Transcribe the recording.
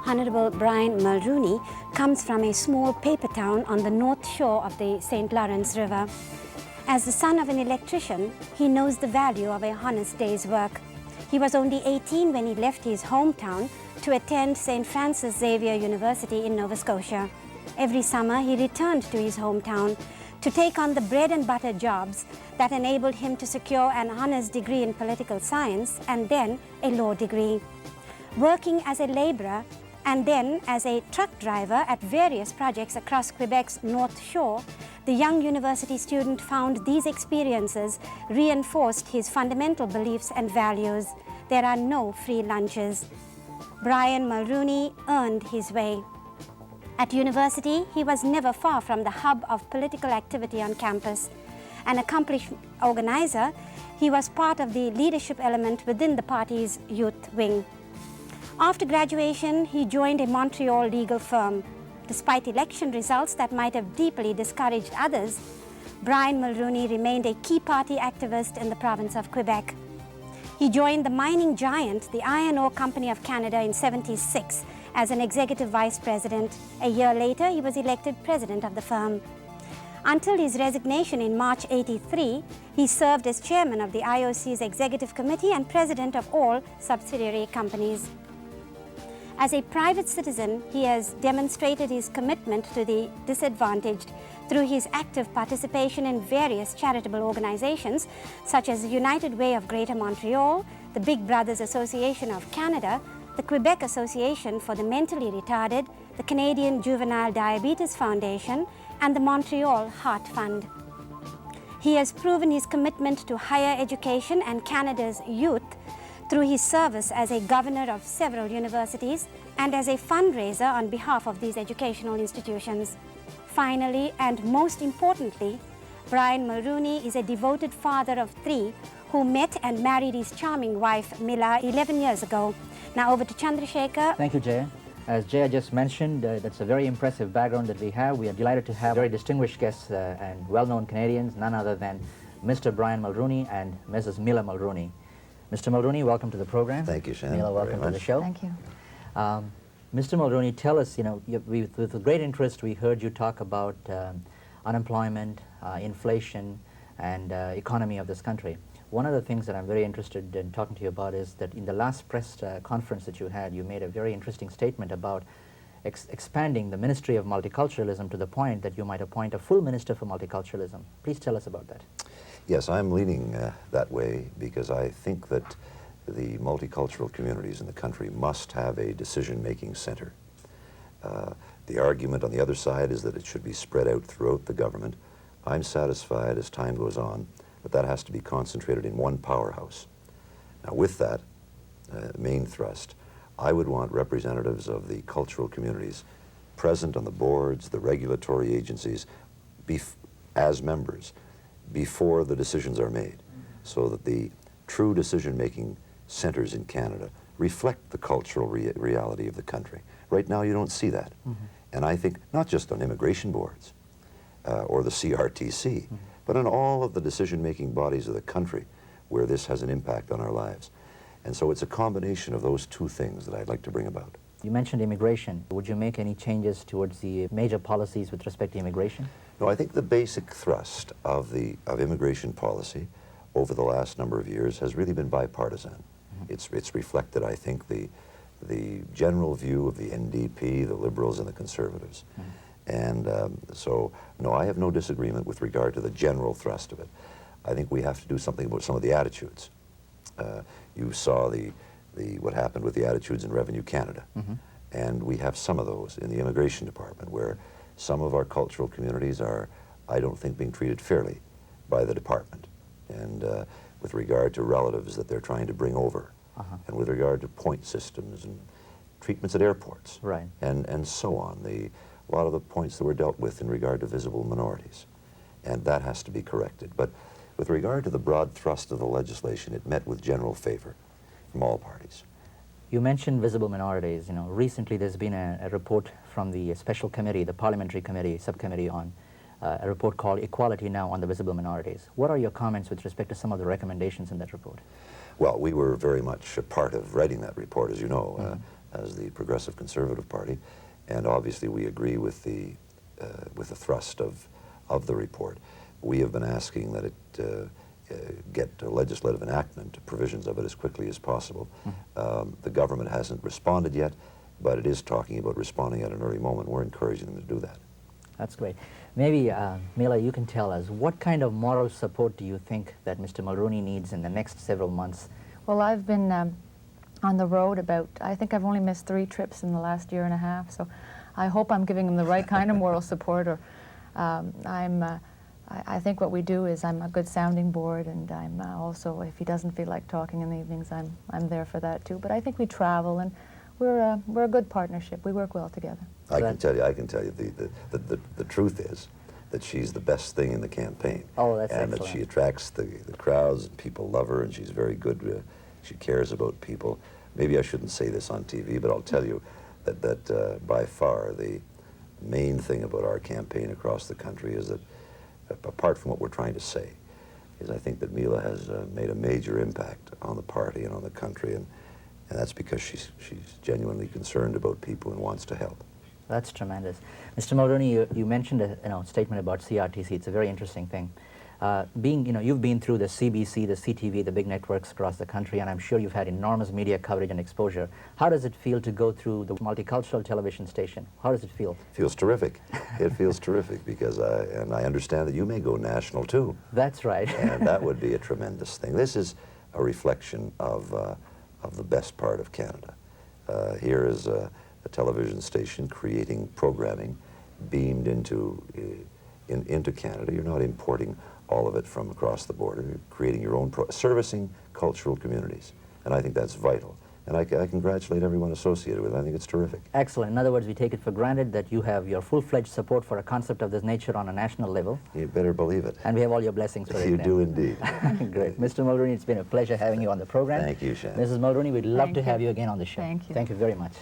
Honorable Brian Mulroney comes from a small paper town on the north shore of the St. Lawrence River. As the son of an electrician, he knows the value of a honest day's work. He was only 18 when he left his hometown to attend St. Francis Xavier University in Nova Scotia. Every summer, he returned to his hometown to take on the bread and butter jobs that enabled him to secure an honors degree in political science and then a law degree. Working as a laborer and then as a truck driver at various projects across Quebec's North Shore, the young university student found these experiences reinforced his fundamental beliefs and values. There are no free lunches. Brian Mulroney earned his way. At university, he was never far from the hub of political activity on campus. An accomplished organizer, he was part of the leadership element within the party's youth wing. After graduation, he joined a Montreal legal firm. Despite election results that might have deeply discouraged others, Brian Mulroney remained a key party activist in the province of Quebec. He joined the mining giant, the Iron Ore Company of Canada, in '76 as an executive vice president. A year later, he was elected president of the firm. Until his resignation in March '83, he served as chairman of the IOC's executive committee and president of all subsidiary companies. As a private citizen, he has demonstrated his commitment to the disadvantaged through his active participation in various charitable organizations such as the United Way of Greater Montreal, the Big Brothers Association of Canada, the Quebec Association for the Mentally Retarded, the Canadian Juvenile Diabetes Foundation, and the Montreal Heart Fund. He has proven his commitment to higher education and Canada's youth through his service as a governor of several universities and as a fundraiser on behalf of these educational institutions. Finally, and most importantly, Brian Mulroney is a devoted father of 3 who met and married his charming wife, Mila, 11 years ago. Now over to Chandrasekar. Thank you, Jaya. As Jaya just mentioned, that's a very impressive background that we have. We are delighted to have very distinguished guests and well-known Canadians, none other than Mr. Brian Mulroney and Mrs. Mila Mulroney. Mr. Mulroney, welcome to the program. Thank you, Shan. Mila, welcome to the show. Thank you. Mr. Mulroney, tell us, with great interest, we heard you talk about unemployment, inflation, and economy of this country. One of the things that I'm very interested in talking to you about is that in the last press conference that you had, you made a very interesting statement about expanding the Ministry of Multiculturalism to the point that you might appoint a full Minister for Multiculturalism. Please tell us about that. Yes, I'm leaning that way because I think that the multicultural communities in the country must have a decision-making center. The argument on the other side is that it should be spread out throughout the government. I'm satisfied as time goes on that that has to be concentrated in one powerhouse. Now with that main thrust, I would want representatives of the cultural communities present on the boards, the regulatory agencies, as members before the decisions are made, so that the true decision-making centers in Canada reflect the cultural reality of the country. Right now you don't see that. And I think not just on immigration boards or the CRTC, but on all of the decision-making bodies of the country where this has an impact on our lives. And so it's a combination of those two things that I'd like to bring about. You mentioned immigration. Would you make any changes towards the major policies with respect to immigration? No, I think the basic thrust of immigration policy over the last number of years has really been bipartisan. It's reflected, I think, the general view of the NDP, the Liberals, and the Conservatives. And so, no, I have no disagreement with regard to the general thrust of it. I think we have to do something about some of the attitudes. You saw what happened with the attitudes in Revenue Canada. And we have some of those in the Immigration Department where some of our cultural communities are, I don't think, being treated fairly by the department. And with regard to relatives that they're trying to bring over. And with regard to point systems and treatments at airports. Right. And so on. A lot of the points that were dealt with in regard to visible minorities. And that has to be corrected. But with regard to the broad thrust of the legislation, it met with general favor from all parties. You mentioned visible minorities. Recently there's been a report from the special committee, the parliamentary committee, subcommittee on a report called Equality Now on the Visible Minorities. What are your comments with respect to some of the recommendations in that report? Well, we were very much a part of writing that report, as you know. as the Progressive Conservative Party, and obviously we agree with the thrust of the report. We have been asking that it get legislative enactment, provisions of it, as quickly as possible. The government hasn't responded yet, but it is talking about responding at an early moment. We're encouraging them to do that. That's great. Maybe, Mila, you can tell us, what kind of moral support do you think that Mr. Mulroney needs in the next several months? Well, I've been on the road about, I think I've only missed 3 trips in the last year and a half, so I hope I'm giving him the right kind of moral support. Or I think what we do is I'm a good sounding board, and I'm also, if he doesn't feel like talking in the evenings, I'm there for that too. But I think we travel, and we're a good partnership. We work well together. I can tell you, the truth is that she's the best thing in the campaign. Oh, that's and excellent. that she attracts the crowds, and people love her, and she's very good. She cares about people. Maybe I shouldn't say this on TV, but I'll tell you that by far the main thing about our campaign across the country is that, apart from what we're trying to say, is I think that Mila has made a major impact on the party and on the country, and that's because she's genuinely concerned about people and wants to help. That's tremendous. Mr. Mulroney, you mentioned a statement about CRTC. It's a very interesting thing. You've been through the CBC, the CTV, the big networks across the country, and I'm sure you've had enormous media coverage and exposure. How does it feel to go through the multicultural television station? How does it feel? It feels terrific. It feels terrific because I understand that you may go national too. That's right. And that would be a tremendous thing. This is a reflection of the best part of Canada. Here is a television station creating programming beamed into Canada. You're not importing all of it from across the border. You're creating your own, servicing cultural communities. And I think that's vital. And I congratulate everyone associated with it. I think it's terrific. Excellent. In other words, we take it for granted that you have your full-fledged support for a concept of this nature on a national level. You better believe it. And we have all your blessings for it. You then. do indeed. Great. Mr. Mulroney, it's been a pleasure having you on the program. Thank you, Shan. Mrs. Mulroney, we'd love Thank to you. have you again on the show. Thank you. Thank you very much.